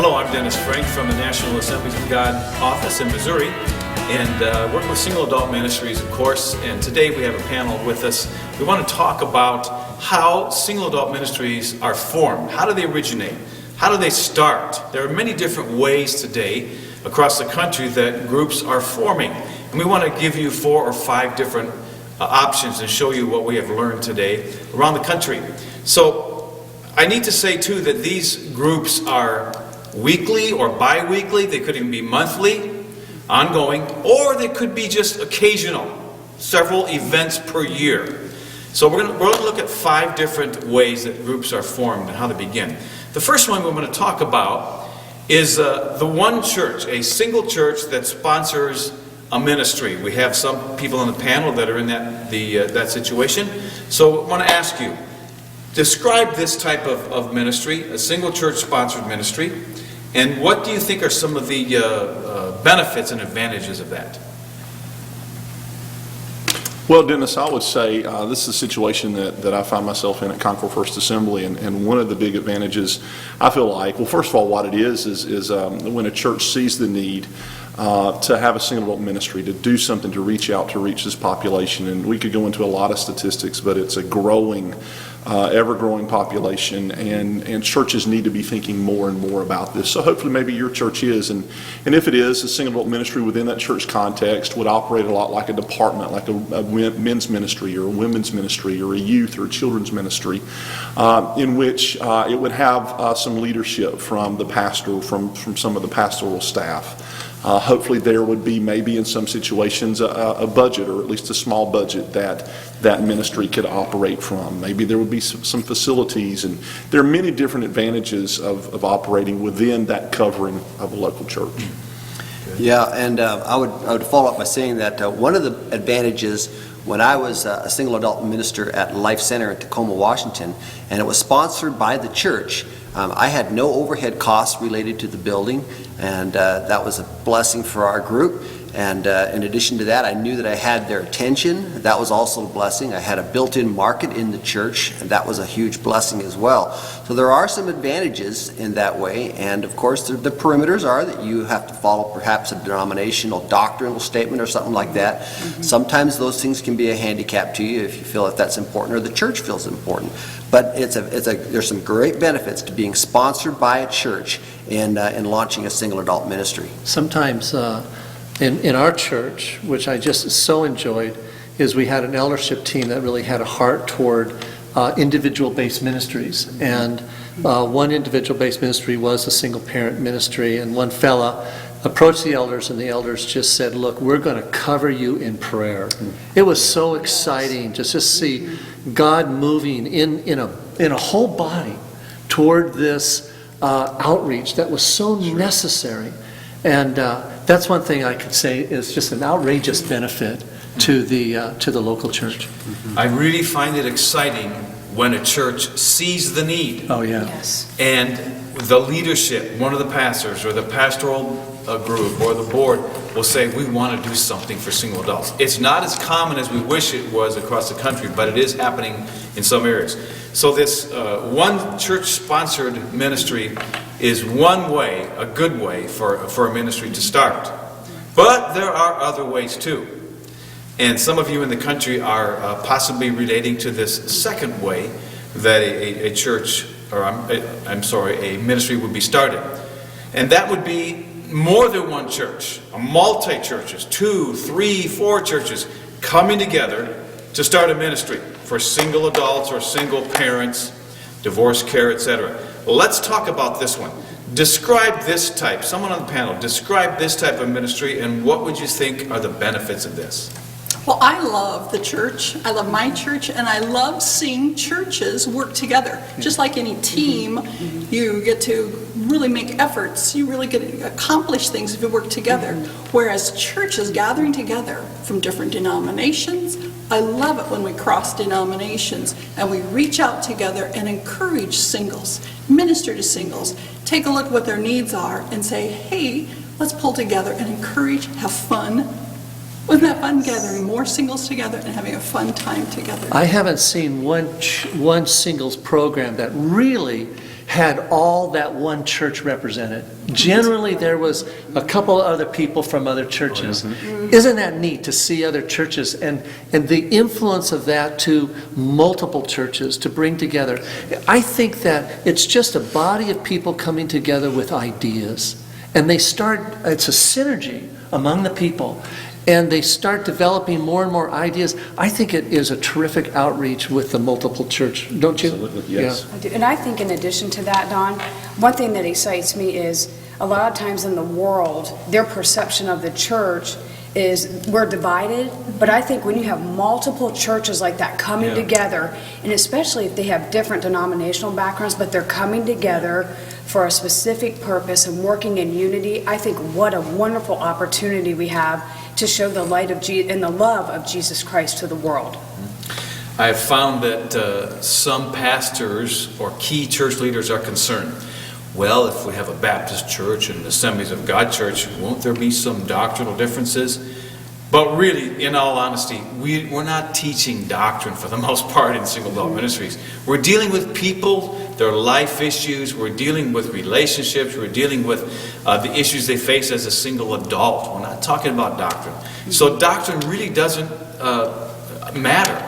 Hello, I'm Dennis Frank from the National Assemblies of God office in Missouri, and work with Single Adult Ministries, of course. And today we have a panel with us. We want to talk about how single adult ministries are formed. How do they originate? How do they start? There are many different ways today across the country that groups are forming. And we want to give you 4 or 5 different options and show you what we have learned today around the country. So I need to say too that these groups are weekly or bi-weekly. They could even be monthly, ongoing, or they could be just occasional, several events per year. So we're going to look at 5 different ways that groups are formed and how they begin. The first one we're going to talk about is the one church, a single church that sponsors a ministry. We have some people on the panel that are in that situation. So I want to ask you, describe this type of ministry, a single church sponsored ministry, and what do you think are some of the benefits and advantages of that? Well, Dennis, I would say this is a situation that I find myself in at Concord First Assembly, and one of the big advantages I feel like, well, first of all, what it is when a church sees the need to have a single adult ministry, to do something to reach out to reach this population. And we could go into a lot of statistics, but it's a growing, ever-growing population, and churches need to be thinking more and more about this. So hopefully maybe your church is, and if it is, a single adult ministry within that church context would operate a lot like a department, like a men's ministry or a women's ministry or a youth or a children's ministry, in which it would have some leadership from the pastor, from some of the pastoral staff. Hopefully there would be maybe in some situations a budget, or at least a small budget that ministry could operate from. Maybe there would be some facilities, and there are many different advantages of operating within that covering of a local church. Yeah, and I would follow up by saying that one of the advantages when I was a single adult minister at Life Center in Tacoma, Washington, and it was sponsored by the church, I had no overhead costs related to the building, and that was a blessing for our group. And in addition to that, I knew that I had their attention. That was also a blessing. I had a built-in market in the church, and that was a huge blessing as well. So there are some advantages in that way, and of course the perimeters are that you have to follow perhaps a denominational doctrinal statement or something like that. Sometimes those things can be a handicap to you if you feel that that's important or the church feels important. But there's some great benefits to being sponsored by a church in launching a single adult ministry. Sometimes in our church, which I just so enjoyed, is we had an eldership team that really had a heart toward individual-based ministries. And one individual-based ministry was a single-parent ministry, and one fella approached the elders, and the elders just said, look, we're going to cover you in prayer. It was so exciting to just see God moving in a whole body toward this outreach that was so necessary. And that's one thing I could say is just an outrageous benefit to the local church. I really find it exciting when a church sees the need. Oh yeah. Yes. And the leadership, one of the pastors or the pastoral group or the board will say, we want to do something for single adults. It's not as common as we wish it was across the country, but it is happening in some areas. So this one church-sponsored ministry is one way, a good way for a ministry to start. But there are other ways too. And some of you in the country are possibly relating to this second way that a church, or a ministry would be started. And that would be more than one church, multi-churches, 2, 3, 4 churches coming together to start a ministry for single adults or single parents, divorce care, etc. Well, let's talk about this one. Describe this type, someone on the panel, describe this type of ministry, and what would you think are the benefits of this? Well, I love the church. I love my church, and I love seeing churches work together. Just like any team, you get to really make efforts. You really get to accomplish things if you work together. Whereas churches gathering together from different denominations, I love it when we cross denominations and we reach out together and encourage singles, minister to singles, take a look at what their needs are and say, hey, let's pull together and encourage, have fun. Wasn't that fun gathering more singles together and having a fun time together? I haven't seen one singles program that really had all that one church represented. Generally, there was a couple of other people from other churches. Isn't that neat to see other churches and the influence of that to multiple churches to bring together? I think that it's just a body of people coming together with ideas. And it's a synergy among the people. And they start developing more and more ideas. I think it is a terrific outreach with the multiple church, don't you? Absolutely, yes. I do. And I think in addition to that, Don, one thing that excites me is a lot of times in the world, their perception of the church is we're divided, but I think when you have multiple churches like that coming together, and especially if they have different denominational backgrounds, but they're coming together for a specific purpose and working in unity, I think what a wonderful opportunity we have to show the light of and the love of Jesus Christ to the world. I have found that some pastors or key church leaders are concerned. Well, if we have a Baptist church and Assemblies of God church, won't there be some doctrinal differences? But really, in all honesty, we're not teaching doctrine for the most part in Single Adult Ministries. We're dealing with people, their life issues, we're dealing with relationships, we're dealing with the issues they face as a single adult. We're not talking about doctrine. So doctrine really doesn't matter.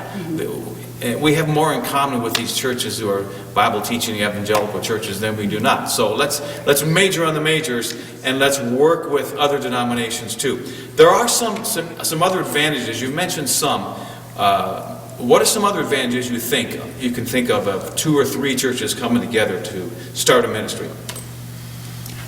We have more in common with these churches who are Bible teaching evangelical churches than we do not. So let's major on the majors and let's work with other denominations too. There are some other advantages. You mentioned some. What are some other advantages you can think of 2 or 3 churches coming together to start a ministry?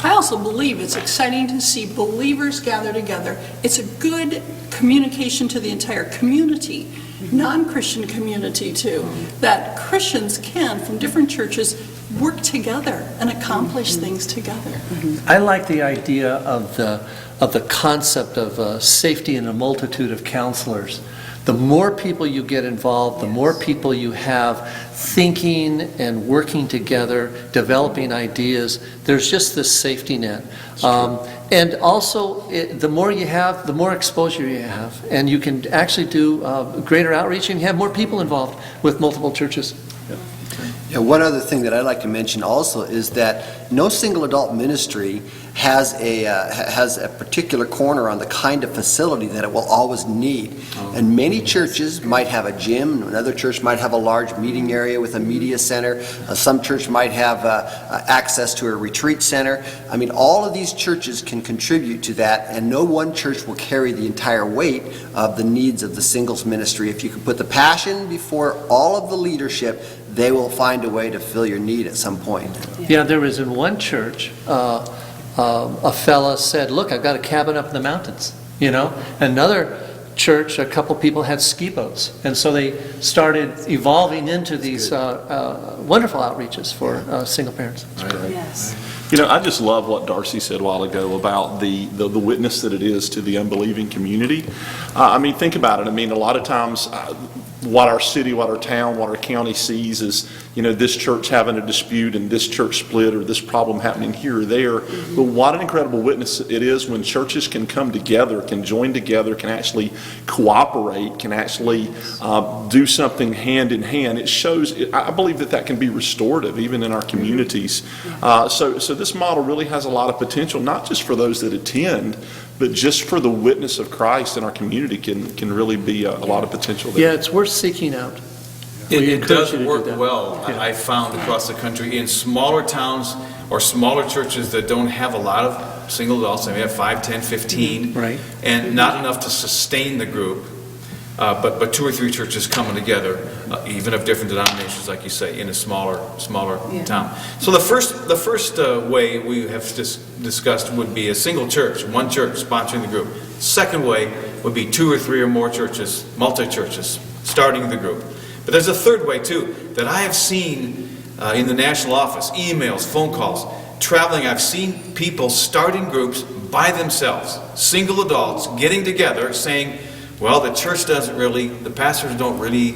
I also believe it's exciting to see believers gather together. It's a good communication to the entire community, non-Christian community too, that Christians can, from different churches, work together and accomplish things together. I like the idea of the concept of safety in a multitude of counselors. The more people you get involved, the more people you have thinking and working together, developing ideas, there's just this safety net. And also, the more you have, the more exposure you have. And you can actually do greater outreach and you have more people involved with multiple churches. Yeah, one other thing that I'd like to mention also is that no single adult ministry has a particular corner on the kind of facility that it will always need. And many churches might have a gym, another church might have a large meeting area with a media center, some church might have access to a retreat center. I mean, all of these churches can contribute to that, and no one church will carry the entire weight of the needs of the singles ministry. If you can put the passion before all of the leadership, they will find a way to fill your need at some point. Yeah, there was in one church, a fella said, look, I've got a cabin up in the mountains, you know. Another church, a couple people had ski boats. And so they started evolving into these wonderful outreaches for single parents. Yes. You know, I just love what Darcy said a while ago about the witness that it is to the unbelieving community. I mean, think about it. I mean, a lot of times what our city, what our town, what our county sees is, you know, this church having a dispute and this church split or this problem happening here or there. But what an incredible witness it is when churches can come together, can join together, can actually cooperate, can actually do something hand in hand. It shows, I believe that can be restorative even in our communities. So this model really has a lot of potential, not just for those that attend, but just for the witness of Christ in our community can really be a lot of potential there. Yeah, it's worth seeking out. It does work that. well, Yeah. I found, across the country in smaller towns or smaller churches that don't have a lot of single adults. They may have 5, 10, 15, Right. and not enough to sustain the group. But 2 or 3 churches coming together, even of different denominations, like you say, in a smaller town. So the first way we have discussed would be a single church, one church sponsoring the group. Second way would be 2 or 3 or more churches, multi-churches, starting the group. But there's a third way too that I have seen in the national office, emails, phone calls, traveling. I've seen people starting groups by themselves, single adults getting together saying, well, the church the pastors don't really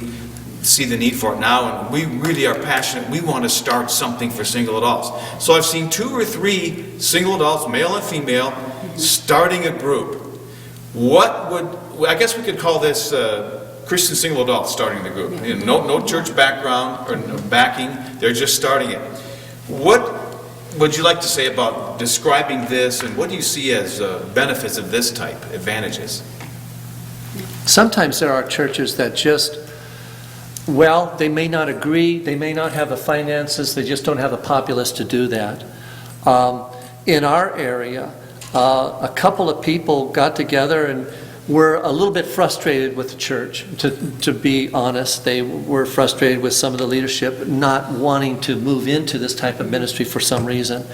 see the need for it now, and we really are passionate. We want to start something for single adults. So I've seen 2 or 3 single adults, male and female, starting a group. I guess we could call this Christian single adults starting the group. You know, no church background or no backing, they're just starting it. What would you like to say about describing this, and what do you see as benefits of this type, advantages? Sometimes there are churches that just, well, they may not agree, they may not have the finances, they just don't have the populace to do that. In our area, a couple of people got together and were a little bit frustrated with the church. To be honest, they were frustrated with some of the leadership not wanting to move into this type of ministry for some reason.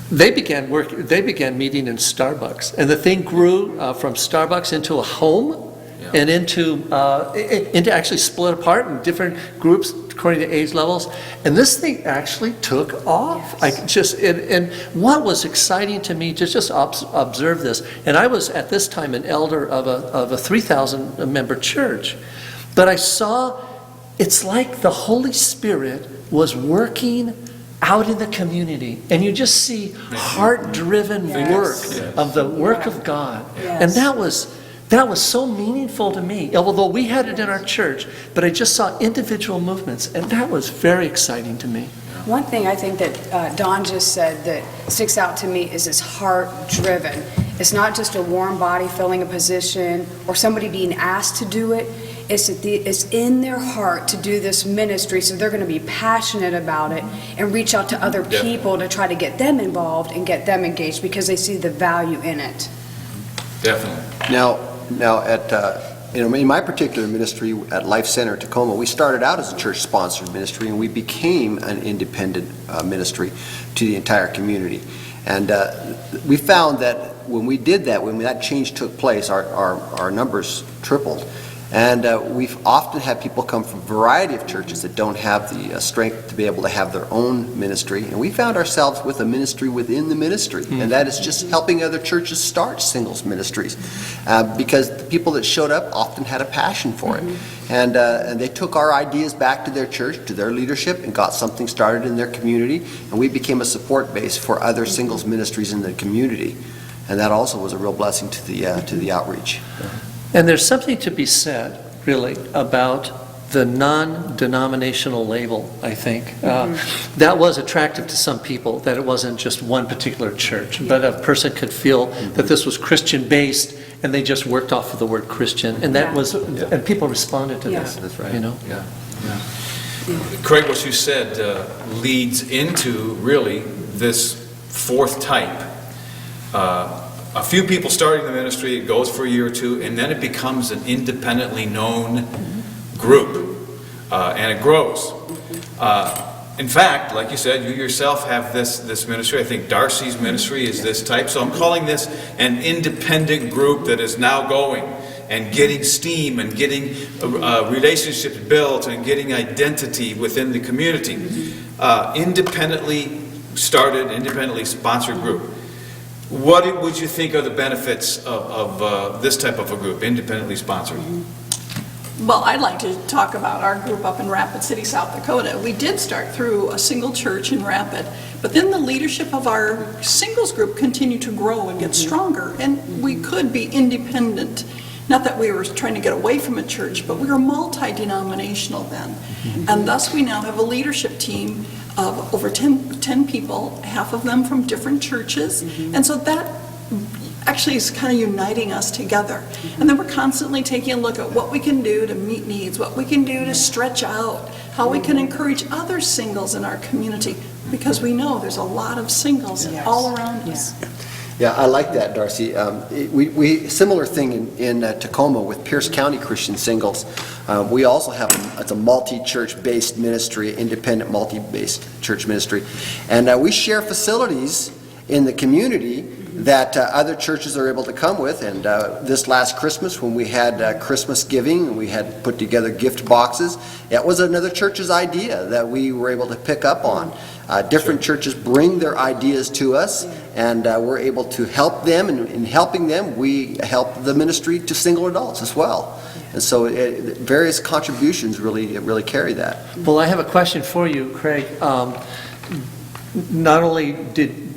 They began meeting in Starbucks, and the thing grew from Starbucks into a home. And into actually split apart in different groups according to age levels, and this thing actually took off. Yes. And what was exciting to me to just observe this, and I was at this time an elder of a 3,000 member church, but I saw it's like the Holy Spirit was working out in the community, and you just see heart-driven work of the work of God, and that was so meaningful to me, although we had it in our church, but I just saw individual movements, and that was very exciting to me. One thing I think that Don just said that sticks out to me is it's heart-driven. It's not just a warm body filling a position or somebody being asked to do it. It's in their heart to do this ministry, so they're going to be passionate about it and reach out to other people to try to get them involved and get them engaged because they see the value in it. Definitely. Now, in my particular ministry at Life Center Tacoma, we started out as a church-sponsored ministry, and we became an independent ministry to the entire community. And we found that when we did that, when that change took place, our numbers tripled. And we've often had people come from a variety of churches that don't have the strength to be able to have their own ministry. And we found ourselves with a ministry within the ministry. And that is just helping other churches start singles ministries. Because the people that showed up often had a passion for it. And they took our ideas back to their church, to their leadership, and got something started in their community. And we became a support base for other singles ministries in the community. And that also was a real blessing to the outreach. And there's something to be said, really, about the non-denominational label, I think. That was attractive to some people, that it wasn't just one particular church, but a person could feel that this was Christian-based, and they just worked off of the word Christian, and that was, and people responded to that. That's right. You know? Craig, what you said leads into really this fourth type. A few people starting the ministry, it goes for a year or two, and then it becomes an independently known group, and it grows. In fact, like you said, you yourself have this ministry. I think Darcy's ministry is this type. So I'm calling this an independent group that is now going and getting steam and getting relationships built and getting identity within the community. Independently started, independently sponsored group. What would you think are the benefits of this type of a group, independently sponsored? Well, I'd like to talk about our group up in Rapid City, South Dakota. We did start through a single church in Rapid, but then the leadership of our singles group continued to grow and get stronger, and we could be independent. Not that we were trying to get away from a church, but we were multi-denominational then. And thus we now have a leadership team of over 10 people, half of them from different churches. And so that actually is kind of uniting us together. And then we're constantly taking a look at what we can do to meet needs, what we can do to stretch out, how we can encourage other singles in our community, because we know there's a lot of singles all around us. Yeah, I like that, Darcy. We similar thing in Tacoma with Pierce County Christian Singles. We also have it's a multi-church based ministry, independent multi-based church ministry, and we share facilities in the community that other churches are able to come with. And this last Christmas, when we had Christmas giving and we had put together gift boxes, it was another church's idea that we were able to pick up on. Different churches bring their ideas to us, and we're able to help them, and in helping them, we help the ministry to single adults as well. And so various contributions really carry that. Well, I have a question for you, Craig. Not only did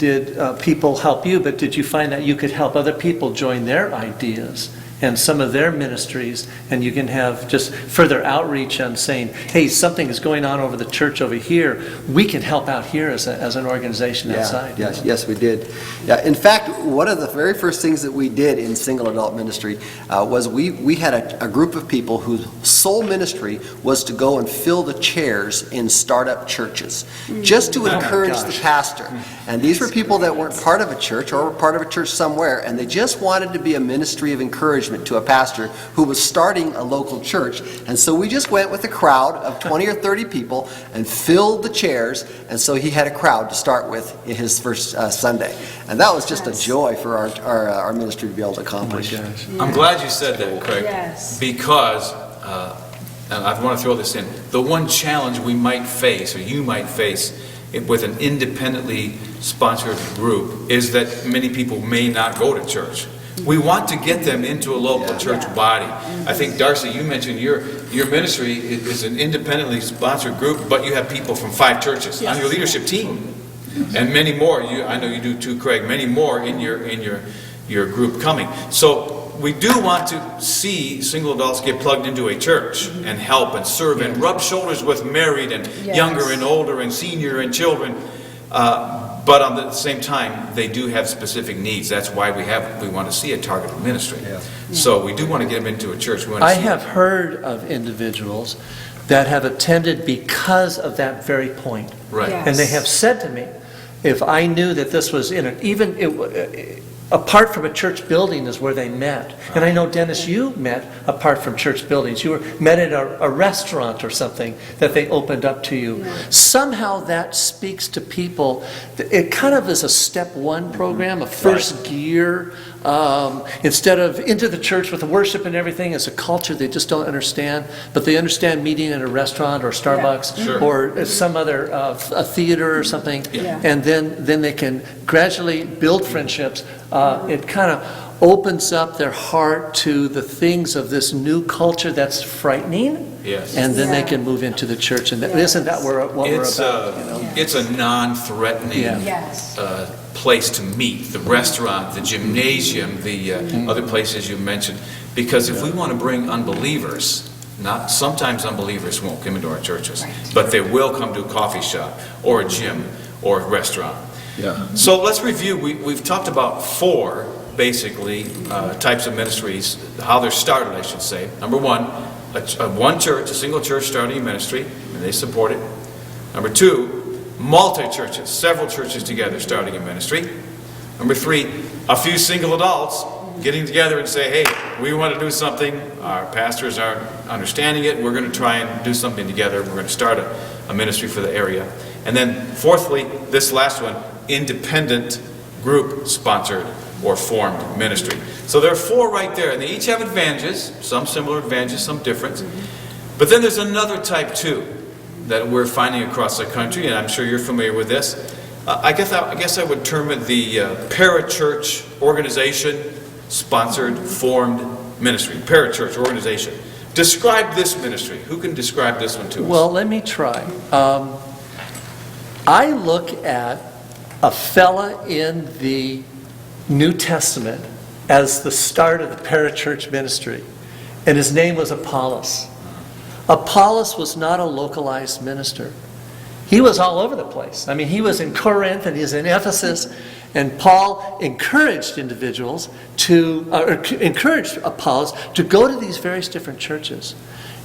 people help you, but did you find that you could help other people join their ideas and some of their ministries, and you can have just further outreach on saying, hey, something is going on over the church over here. We can help out here as an organization outside. Yes, we did. Yeah, in fact, one of the very first things that we did in single adult ministry was we had a group of people whose sole ministry was to go and fill the chairs in startup churches, just to encourage the pastor. And these were people that weren't part of a church or were part of a church somewhere, and they just wanted to be a ministry of encouragement to a pastor who was starting a local church. And so we just went with a crowd of 20 or 30 people and filled the chairs, and so he had a crowd to start with in his first Sunday. And that was just a joy for our ministry to be able to accomplish. I'm glad you said that, Craig. Yes. Because, and I want to throw this in, the one challenge we might face, or you might face, with an independently sponsored group is that many people may not go to church. We want to get them into a local church body. I think, Darcy, you mentioned your ministry is an independently sponsored group, but you have people from 5 churches on your leadership team. And many more, I know you do too, Craig, many more in your group coming. So we do want to see single adults get plugged into a church and help and serve and rub shoulders with married and younger and older and senior and children. But on the same time, they do have specific needs. That's why we want to see a targeted ministry. So we do want to get them into a church. I have heard of individuals that have attended because of that very point. Right. Yes. And they have said to me, if I knew that this was apart from a church building is where they met. And I know, Dennis, you met apart from church buildings. You met at a restaurant or something that they opened up to you. Somehow that speaks to people. It kind of is a step 1 program, a first gear. Instead of into the church with the worship and everything, it's a culture they just don't understand. But they understand meeting at a restaurant or Starbucks or some other a theater or something. And then they can gradually build friendships. It kind of opens up their heart to the things of this new culture that's frightening. Yes. And then they can move into the church. And isn't that what we're about? You know? It's a non-threatening place to meet. The restaurant, the gymnasium, the other places you mentioned. Because if we want to bring unbelievers, sometimes unbelievers won't come into our churches, but they will come to a coffee shop or a gym or a restaurant. So let's review. We've talked about 4, basically, types of ministries, how they're started, I should say. Number 1, one church, a single church starting a ministry, and they support it. Number 2, multi-churches, several churches together starting a ministry. Number 3, a few single adults getting together and say, hey, we want to do something. Our pastors aren't understanding it. We're going to try and do something together. We're going to start a ministry for the area. And then 4thly, this last one, independent group sponsored or formed ministry. So there are 4 right there, and they each have advantages, some similar advantages, some different. But then there's another type too that we're finding across the country, and I'm sure you're familiar with this. I guess I would term it the parachurch organization sponsored formed ministry. Parachurch organization. Describe this ministry. Who can describe this one to us? Well, let me try. I look at a fella in the New Testament as the start of the parachurch ministry, and his name was Apollos. Apollos was not a localized minister. He was all over the place. I mean, he was in Corinth and he was in Ephesus, and Paul encouraged individuals encouraged Apollos to go to these various different churches.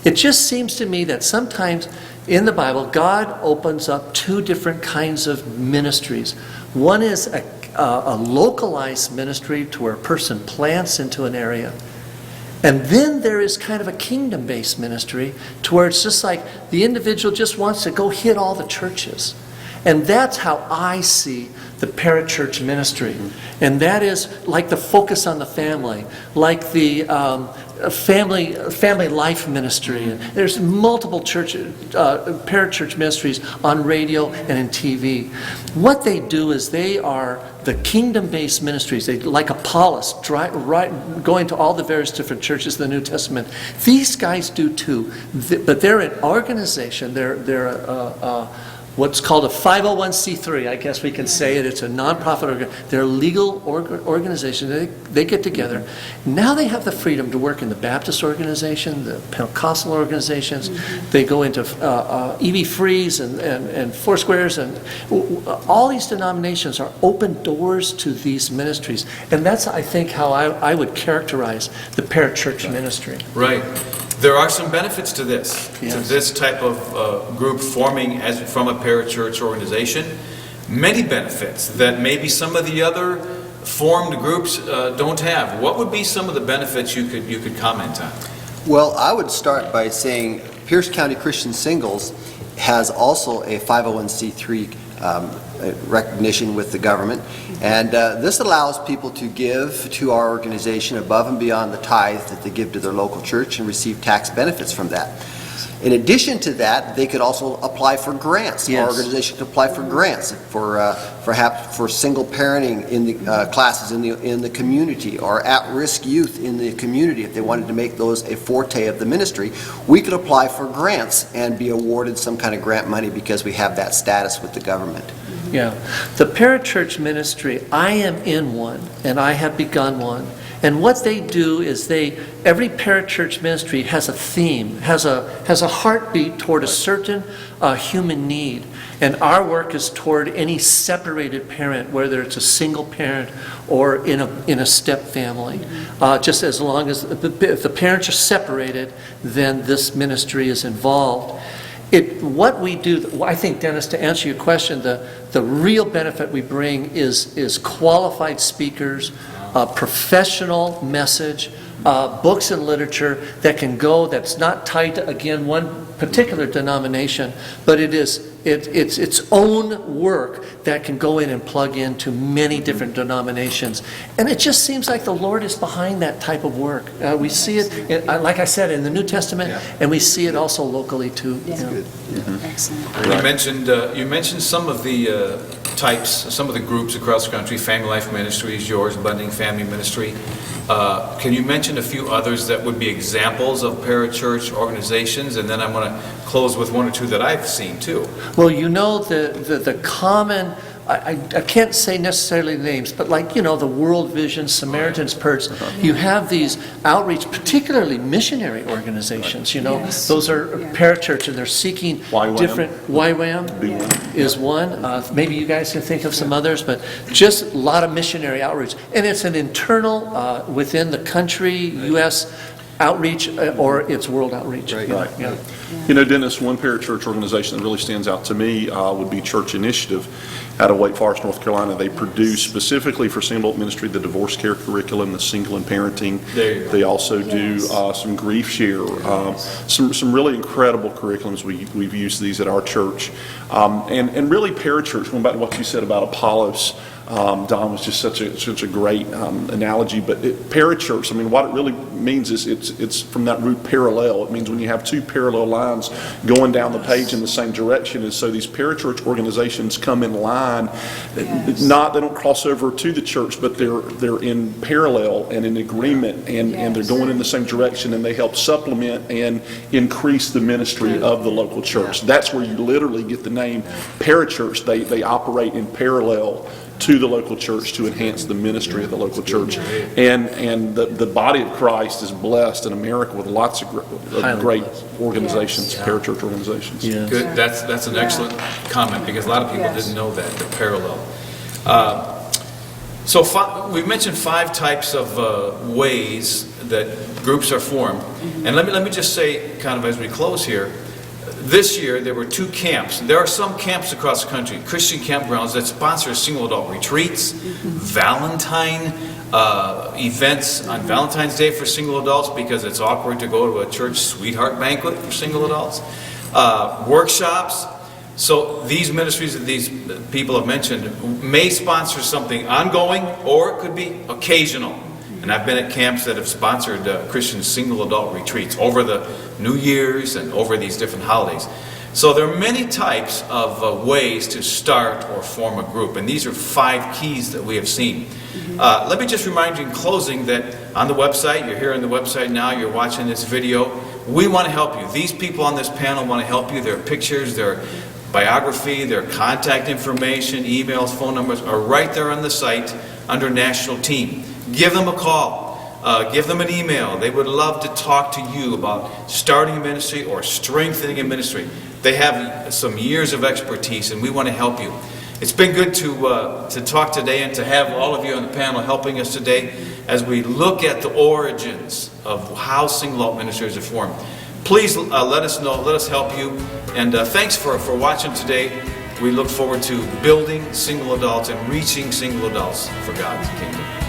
It just seems to me that sometimes in the Bible, God opens up 2 different kinds of ministries. One is a localized ministry to where a person plants into an area. And then there is kind of a kingdom-based ministry to where it's just like the individual just wants to go hit all the churches. And that's how I see the parachurch ministry. And that is like the focus on the family, like the family life ministry. And there's multiple parachurch ministries on radio and in TV. What they do is they are the kingdom-based ministries. They, like Apollos, going to all the various different churches in the New Testament. These guys do too, but they're an organization. They're what's called a 501c3, I guess we can say it. It's a nonprofit organization. They're a legal organization. They get together. Now they have the freedom to work in the Baptist organization, the Pentecostal organizations. They go into EV Frees and Foursquares, and all these denominations are open doors to these ministries. And that's, I think, how I would characterize the parachurch ministry. Right. There are some benefits to this, Yes. to this type of group forming from a parachurch organization. Many benefits that maybe some of the other formed groups don't have. What would be some of the benefits you could comment on? Well, I would start by saying Pierce County Christian Singles has also a 501c3 recognition with the government, and this allows people to give to our organization above and beyond the tithe that they give to their local church and receive tax benefits from that. In addition to that, they could also apply for grants. Yes. Our organization could apply for grants for perhaps for single parenting in the classes in the community, or at-risk youth in the community. If they wanted to make those a forte of the ministry, we could apply for grants and be awarded some kind of grant money because we have that status with the government. Yeah. The parachurch ministry, I am in one, and I have begun one. And what they do is every parachurch ministry has a theme, has a heartbeat toward a certain human need. And our work is toward any separated parent, whether it's a single parent or in a step family. Just as long as if the parents are separated, then this ministry is involved. What we do, I think, Dennis, to answer your question, the real benefit we bring is qualified speakers, professional message, books and literature that's not tied to, again, one particular denomination, but it's its own work that can go in and plug into many different denominations. And it just seems like the Lord is behind that type of work. We see it, like I said, in the New Testament, and we see it also locally too. Yeah. You know. Excellent. You mentioned some of the types, some of the groups across the country, Family Life Ministries, yours, Bunding Family Ministry. Can you mention a few others that would be examples of parachurch organizations? And then I'm going to close with one or two that I've seen too. Well, you know, the common, I can't say necessarily names, but like, you know, the World Vision, Samaritan's Purse, you have these outreach, particularly missionary organizations, you know. Yes. Those are parachurch, and they're seeking YWAM. different, YWAM is one. Maybe you guys can think of some others, but just a lot of missionary outreach. And it's an internal, within the country, U.S. outreach, or it's world outreach. Right. Right. Yeah. You know, Dennis, one parachurch organization that really stands out to me would be Church Initiative out of Wake Forest, North Carolina. They produce specifically for single adult ministry the divorce care curriculum, the single and parenting. There you go. They also do some grief share, some really incredible curriculums. We've used these at our church. And really parachurch, going back to what you said about Apollos, Don, was just such a great analogy. But parachurch, I mean, what it really means is it's from that root parallel. It means when you have two parallel lines going down the page in the same direction. And so these parachurch organizations come in line. They don't cross over to the church, but they're in parallel and in agreement, and they're going in the same direction, and they help supplement and increase the ministry of the local church. That's where you literally get the name parachurch. They operate in parallel to the local church to enhance the ministry of the local church. And the body of Christ is blessed in America with lots of great organizations, parachurch organizations. Yes. Good. That's an excellent comment, because a lot of people didn't know that, the parallel. So we've mentioned 5 types of ways that groups are formed. And let me just say, kind of as we close here, this year there were 2 camps. There are some camps across the country, Christian campgrounds, that sponsor single adult retreats, Valentine events on Valentine's Day for single adults, because it's awkward to go to a church sweetheart banquet for single adults, workshops. So these ministries that these people have mentioned may sponsor something ongoing, or it could be occasional. And I've been at camps that have sponsored Christian single adult retreats over the New Year's and over these different holidays. So there are many types of ways to start or form a group, and these are 5 keys that we have seen. Let me just remind you in closing that on the website, you're here on the website now, you're watching this video, we want to help you. These people on this panel want to help you. There are pictures, there are biography, their contact information, emails, phone numbers are right there on the site under National Team. Give them a call. Give them an email. They would love to talk to you about starting a ministry or strengthening a ministry. They have some years of expertise, and we want to help you. It's been good to talk today and to have all of you on the panel helping us today as we look at the origins of how single adult ministries are formed. Please let us know, let us help you, and thanks for watching today. We look forward to building single adults and reaching single adults for God's kingdom.